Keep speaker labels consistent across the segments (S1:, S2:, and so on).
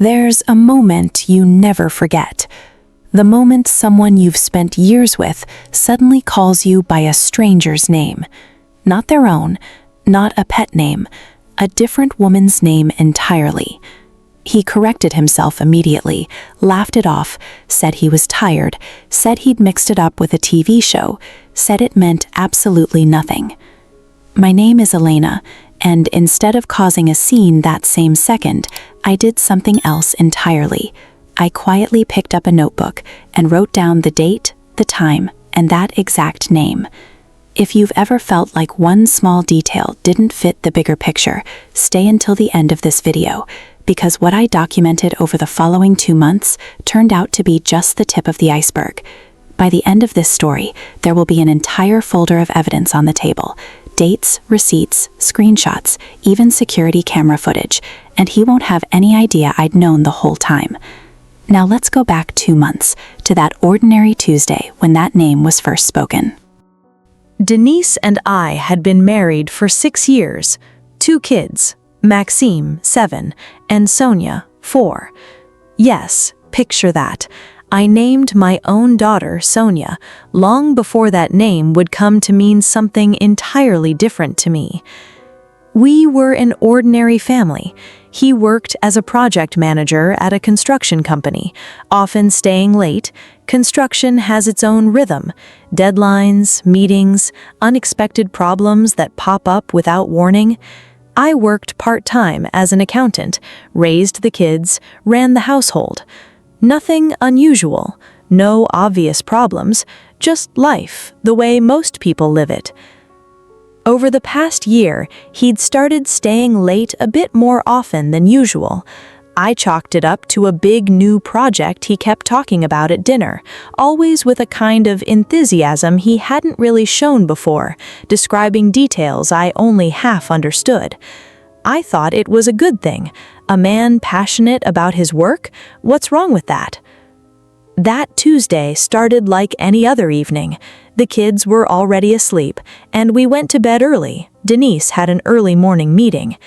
S1: There's a moment you never forget. The moment someone you've spent years with suddenly calls you by a stranger's name. Not their own, not a pet name, a different woman's name entirely. He corrected himself immediately, laughed it off, said he was tired, said he'd mixed it up with a TV show, said it meant absolutely nothing. My name is Elena, and instead of causing a scene that same second, I did something else entirely. I quietly picked up a notebook and wrote down the date, the time, and that exact name. If you've ever felt like one small detail didn't fit the bigger picture, stay until the end of this video, because what I documented over the following 2 months turned out to be just the tip of the iceberg. By the end of this story, there will be an entire folder of evidence on the table. Dates, receipts, screenshots, even security camera footage, and he won't have any idea I'd known the whole time. Now let's go back 2 months, to that ordinary Tuesday when that name was first spoken.
S2: Denise and I had been married for 6 years, 2 kids, Maxime, 7, and Sonya, 4. Yes, picture that. I named my own daughter Sonya long before that name would come to mean something entirely different to me. We were an ordinary family. He worked as a project manager at a construction company, often staying late. Construction has its own rhythm, deadlines, meetings, unexpected problems that pop up without warning. I worked part-time as an accountant, raised the kids, ran the household. Nothing unusual, no obvious problems, just life, the way most people live it. Over the past year, he'd started staying late a bit more often than usual. I chalked it up to a big new project he kept talking about at dinner, always with a kind of enthusiasm he hadn't really shown before, describing details I only half understood. I thought it was a good thing. A man passionate about his work? What's wrong with that? That Tuesday started like any other evening. The kids were already asleep, and we went to bed early. Denise had an early morning meeting.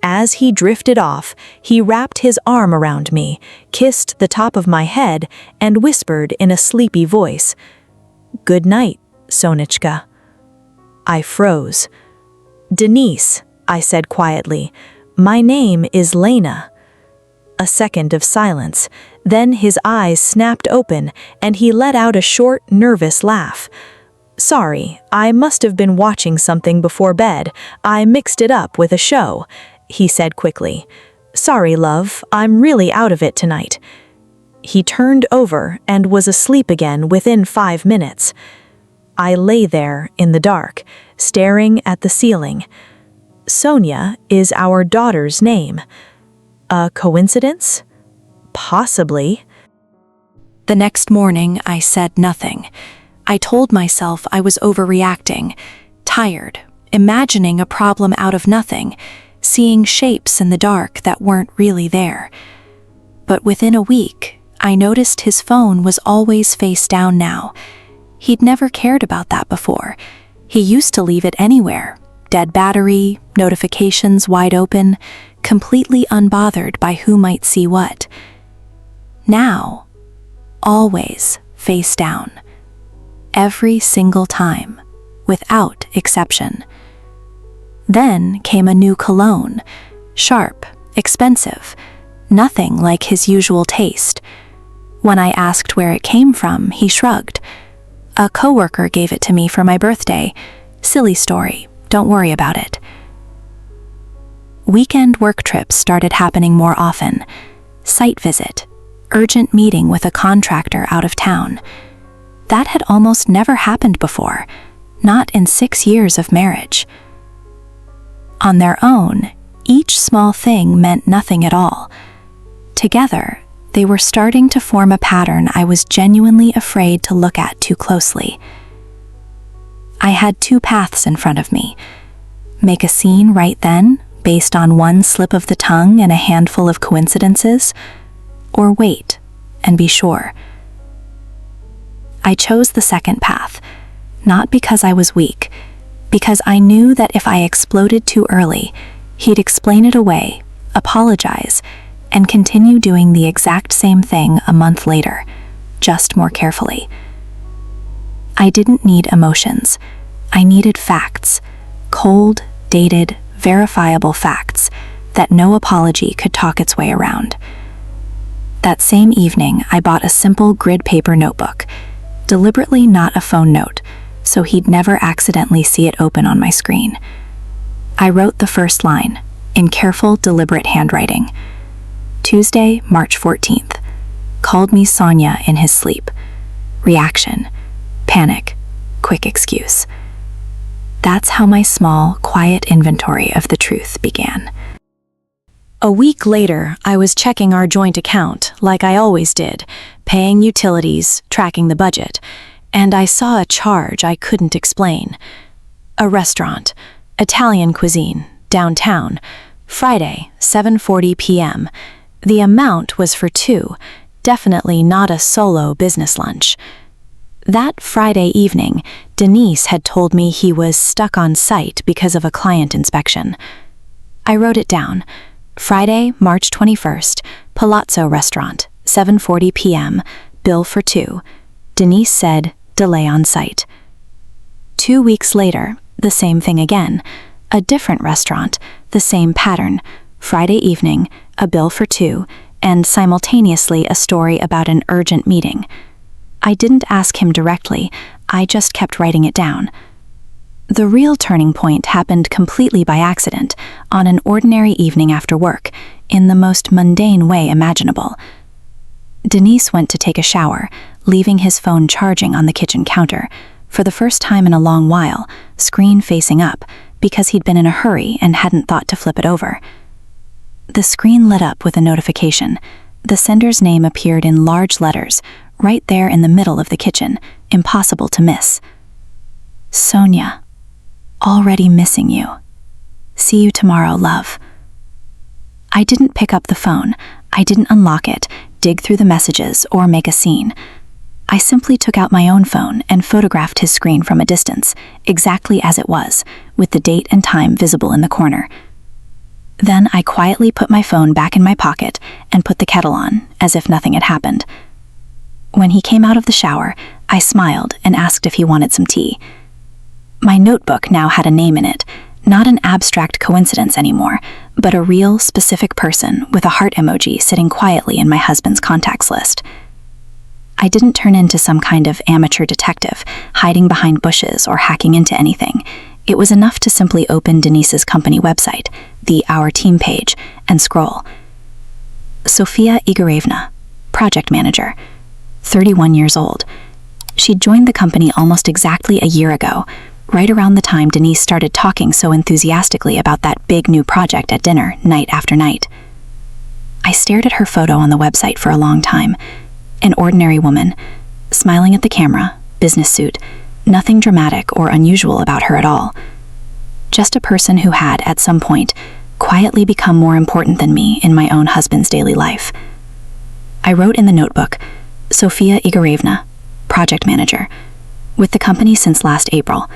S2: As he drifted off, he wrapped his arm around me, kissed the top of my head, and whispered in a sleepy voice, "Good night, Sonichka." I froze. "Denise," I said quietly, "my name is Lena." A second of silence, then his eyes snapped open and he let out a short, nervous laugh. "Sorry, I must have been watching something before bed. I mixed it up with a show," he said quickly. "Sorry, love, I'm really out of it tonight." He turned over and was asleep again within 5 minutes. I lay there in the dark, staring at the ceiling. Sonya is our daughter's name. A coincidence? Possibly. The next morning, I said nothing. I told myself I was overreacting, tired, imagining a problem out of nothing, seeing shapes in the dark that weren't really there. But within a week, I noticed his phone was always face down now. He'd never cared about that before. He used to leave it anywhere. Dead battery, notifications wide open, completely unbothered by who might see what. Now, always face down. Every single time, without exception. Then came a new cologne, sharp, expensive, nothing like his usual taste. When I asked where it came from, he shrugged. "A coworker gave it to me for my birthday. Silly story. Don't worry about it." Weekend work trips started happening more often. Site visit, urgent meeting with a contractor out of town. That had almost never happened before, not in 6 years of marriage. On their own, each small thing meant nothing at all. Together, they were starting to form a pattern I was genuinely afraid to look at too closely. I had 2 paths in front of me. Make a scene right then, based on one slip of the tongue and a handful of coincidences, or wait and be sure. I chose the second path, not because I was weak, because I knew that if I exploded too early, he'd explain it away, apologize,
S1: and continue doing the exact same thing a month later, just more carefully. I didn't need emotions. I needed facts. Cold, dated, verifiable facts that no apology could talk its way around. That same evening, I bought a simple grid paper notebook, deliberately not a phone note, so he'd never accidentally see it open on my screen. I wrote the first line, in careful, deliberate handwriting. Tuesday, March 14th. Called me Sonya in his sleep. Reaction. Panic. Quick excuse. That's how my small, quiet inventory of the truth began.
S2: A week later, I was checking our joint account, like I always did, paying utilities, tracking the budget, and I saw a charge I couldn't explain. A restaurant, Italian cuisine, downtown, Friday, 7:40 p.m. The amount was for two, definitely not a solo business lunch. That Friday evening, Denise had told me he was stuck on site because of a client inspection. I wrote it down. Friday, March 21st, Palazzo Restaurant, 7:40 p.m., bill for two. Denise said, delay on site. 2 weeks later, the same thing again. A different restaurant, the same pattern. Friday evening, a bill for two, and simultaneously a story about an urgent meeting. I didn't ask him directly, I just kept writing it down. The real turning point happened completely by accident, on an ordinary evening after work, in the most mundane way imaginable. Denise went to take a shower, leaving his phone charging on the kitchen counter, for the first time in a long while, screen facing up, because he'd been in a hurry and hadn't thought to flip it over. The screen lit up with a notification. The sender's name appeared in large letters, right there in the middle of the kitchen, impossible to miss. Sonya. Already missing you. See you tomorrow, love. I didn't pick up the phone. I didn't unlock it, dig through the messages, or make a scene. I simply took out my own phone and photographed his screen from a distance, exactly as it was, with the date and time visible in the corner. Then I quietly put my phone back in my pocket and put the kettle on, as if nothing had happened. When he came out of the shower, I smiled and asked if he wanted some tea. My notebook now had a name in it, not an abstract coincidence anymore, but a real, specific person with a heart emoji sitting quietly in my husband's contacts list. I didn't turn into some kind of amateur detective, hiding behind bushes or hacking into anything. It was enough to simply open Denise's company website, the Our Team page, and scroll. Sofia Igorevna, project manager, 31 years old. She'd joined the company almost exactly a year ago, right around the time Denise started talking so enthusiastically about that big new project at dinner, night after night. I stared at her photo on the website for a long time. An ordinary woman, smiling at the camera, business suit, nothing dramatic or unusual about her at all. Just a person who had, at some point, quietly become more important than me in my own husband's daily life. I wrote in the notebook, Sofia Igorevna, project manager, with the company since last April.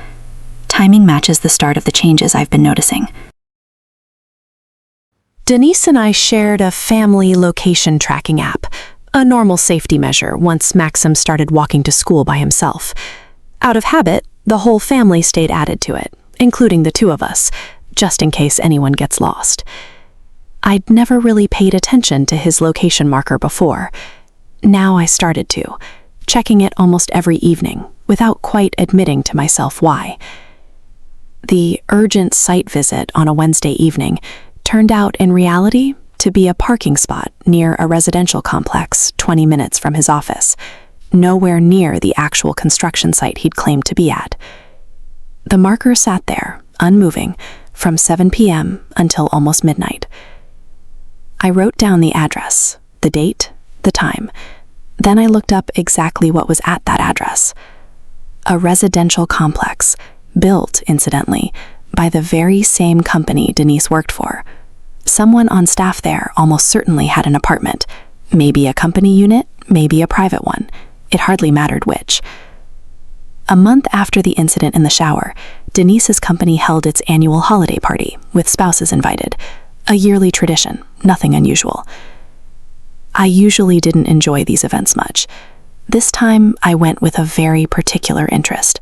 S2: Timing matches the start of the changes I've been noticing. Denise and I shared a family location tracking app, a normal safety measure once Maxim started walking to school by himself. Out of habit, the whole family stayed added to it, including the two of us, just in case anyone gets lost. I'd never really paid attention to his location marker before. Now I started to, checking it almost every evening, without quite admitting to myself why. The urgent site visit on a Wednesday evening turned out in reality to be a parking spot near a residential complex 20 minutes from his office, nowhere near the actual construction site he'd claimed to be at. The marker sat there, unmoving, from 7 p.m. until almost midnight. I wrote down the address, the date, the time. Then I looked up exactly what was at that address. A residential complex, built, incidentally, by the very same company Denise worked for. Someone on staff there almost certainly had an apartment, maybe a company unit, maybe a private one. It hardly mattered which. A month after the incident in the shower, Denise's company held its annual holiday party, with spouses invited. A yearly tradition, nothing unusual.
S1: I usually didn't enjoy these events much. This time, I went with a very particular interest.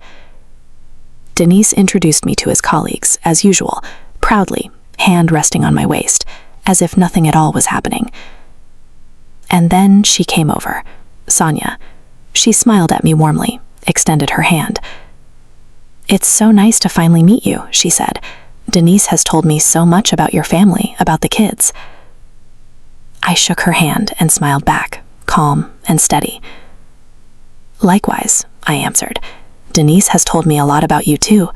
S1: Denise introduced me to his colleagues, as usual, proudly, hand resting on my waist, as if nothing at all was happening. And then she came over, Sonya. She smiled at me warmly, extended her hand. "It's so nice to finally meet you," she said. "Denise has told me so much about your family, about the kids." I shook her hand and smiled back, calm and steady. "Likewise," I answered. "Denise has told me a lot about you too,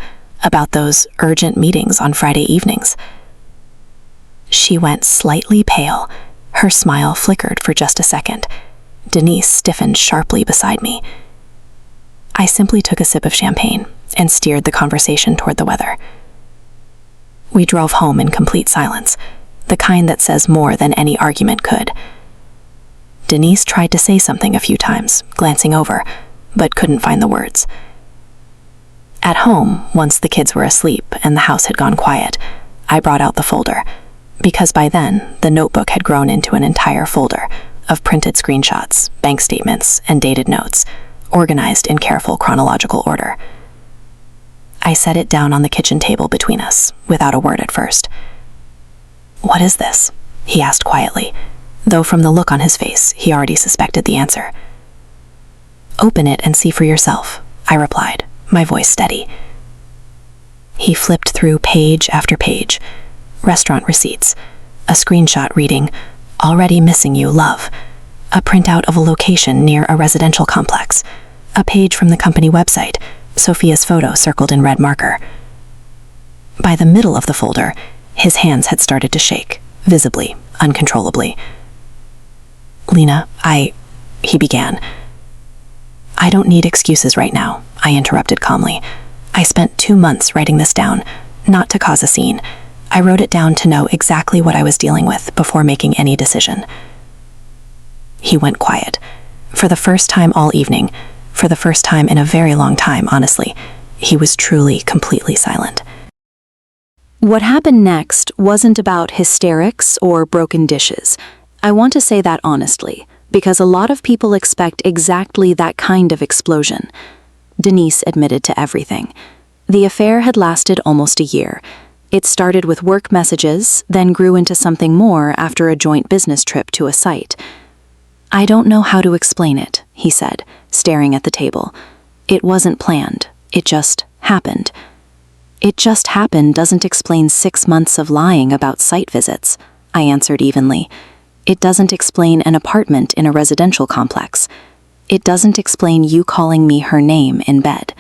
S1: about those urgent meetings on Friday evenings." She went slightly pale. Her smile flickered for just a second. Denise stiffened sharply beside me. I simply took a sip of champagne and steered the conversation toward the weather. We drove home in complete silence, the kind that says more than any argument could. Denise tried to say something a few times, glancing over, but couldn't find the words. At home, once the kids were asleep and the house had gone quiet, I brought out the folder, because by then, the notebook had grown into an entire folder of printed screenshots, bank statements, and dated notes, organized in careful chronological order. I set it down on the kitchen table between us, without a word at first. "What is this?" he asked quietly, though from the look on his face, he already suspected the answer. "Open it and see for yourself," I replied, my voice steady. He flipped through page after page. Restaurant receipts, a screenshot reading, "Already missing you, love," a printout of a location near a residential complex, a page from the company website, Sophia's photo circled in red marker. By the middle of the folder, his hands had started to shake, visibly, uncontrollably. "Lena, he began. "I don't need excuses right now," I interrupted calmly. "I spent 2 months writing this down, not to cause a scene. I wrote it down to know exactly what I was dealing with before making any decision." He went quiet. For the first time all evening, for the first time in a very long time, honestly, he was truly, completely silent.
S2: What happened next wasn't about hysterics or broken dishes. I want to say that honestly, because a lot of people expect exactly that kind of explosion. Denise admitted to everything. The affair had lasted almost a year. It started with work messages, then grew into something more after a joint business trip to a site. "I don't know how to explain it," he said, staring at the table. "It wasn't planned. It just happened." "It just happened doesn't explain 6 months of lying about site visits," I answered evenly. "It doesn't explain an apartment in a residential complex. It doesn't explain you calling me her name in bed."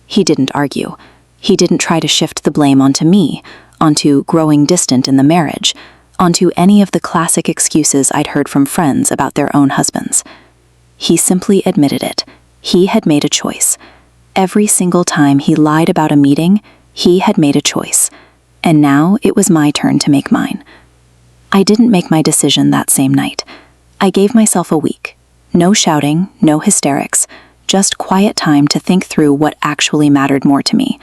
S2: He didn't argue. He didn't try to shift the blame onto me, onto growing distant in the marriage, onto any of the classic excuses I'd heard from friends about their own husbands. He simply admitted it. He had made a choice. Every single time he lied about a meeting, he had made a choice. And now it was my turn to make mine. I didn't make my decision that same night. I gave myself a week. No shouting, no hysterics, just quiet time to think through what actually mattered more to me.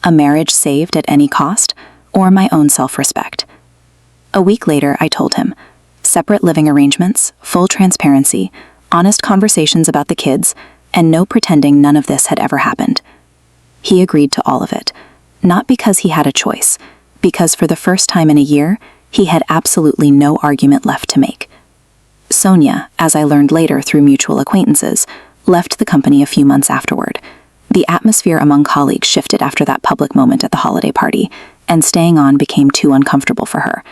S2: A marriage saved at any cost, or my own self-respect. A week later, I told him. Separate living arrangements, full transparency, honest conversations about the kids, and no pretending none of this had ever happened. He agreed to all of it, not because he had a choice, because for the first time in a year, he had absolutely no argument left to make. Sonya, as I learned later through mutual acquaintances, left the company a few months afterward. The atmosphere among colleagues shifted after that public moment at the holiday party, and staying on became too uncomfortable for her.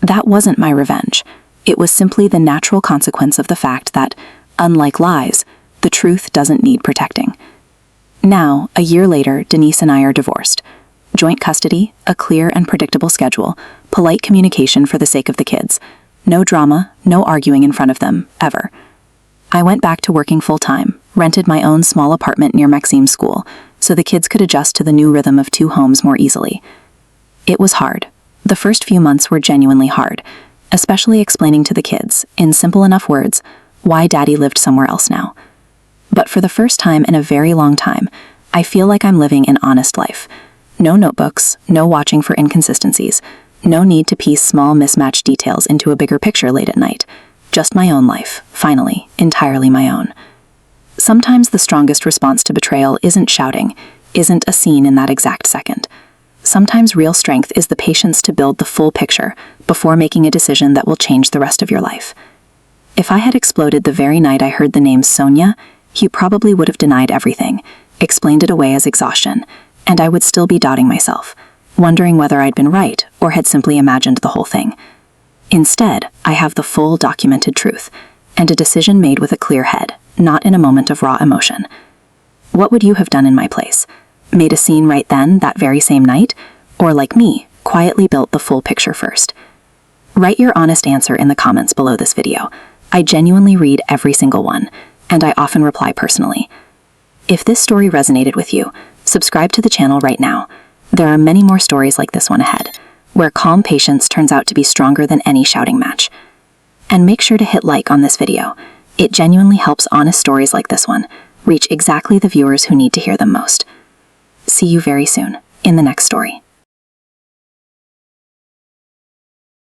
S2: That wasn't my revenge. It was simply the natural consequence of the fact that, unlike lies, the truth doesn't need protecting. Now, a year later, Denise and I are divorced. Joint custody, a clear and predictable schedule, polite communication for the sake of the kids. No drama, no arguing in front of them, ever. I went back to working full-time, rented my own small apartment near Maxime's school, so the kids could adjust to the new rhythm of 2 homes more easily. It was hard. The first few months were genuinely hard, especially explaining to the kids, in simple enough words, why Daddy lived somewhere else now. But for the first time in a very long time, I feel like I'm living an honest life. No notebooks, no watching for inconsistencies, no need to piece small mismatched details into a bigger picture late at night.
S1: Just my own life, finally, entirely my own. Sometimes the strongest response to betrayal isn't shouting, isn't a scene in that exact second. Sometimes real strength is the patience to build the full picture before making a decision that will change the rest of your life. If I had exploded the very night I heard the name Sonya, he probably would have denied everything, explained it away as exhaustion, and I would still be doubting myself, wondering whether I'd been right or had simply imagined the whole thing. Instead, I have the full documented truth, and a decision made with a clear head, not in a moment of raw emotion. What would you have done in my place? Made a scene right then, that very same night? Or like me, quietly built the full picture first? Write your honest answer in the comments below this video. I genuinely read every single one, and I often reply personally. If this story resonated with you, subscribe to the channel right now. There are many more stories like this one ahead, where calm patience turns out to be stronger than any shouting match. And make sure to hit like on this video. It genuinely helps honest stories like this one reach exactly the viewers who need to hear them most. See you very soon in the next story.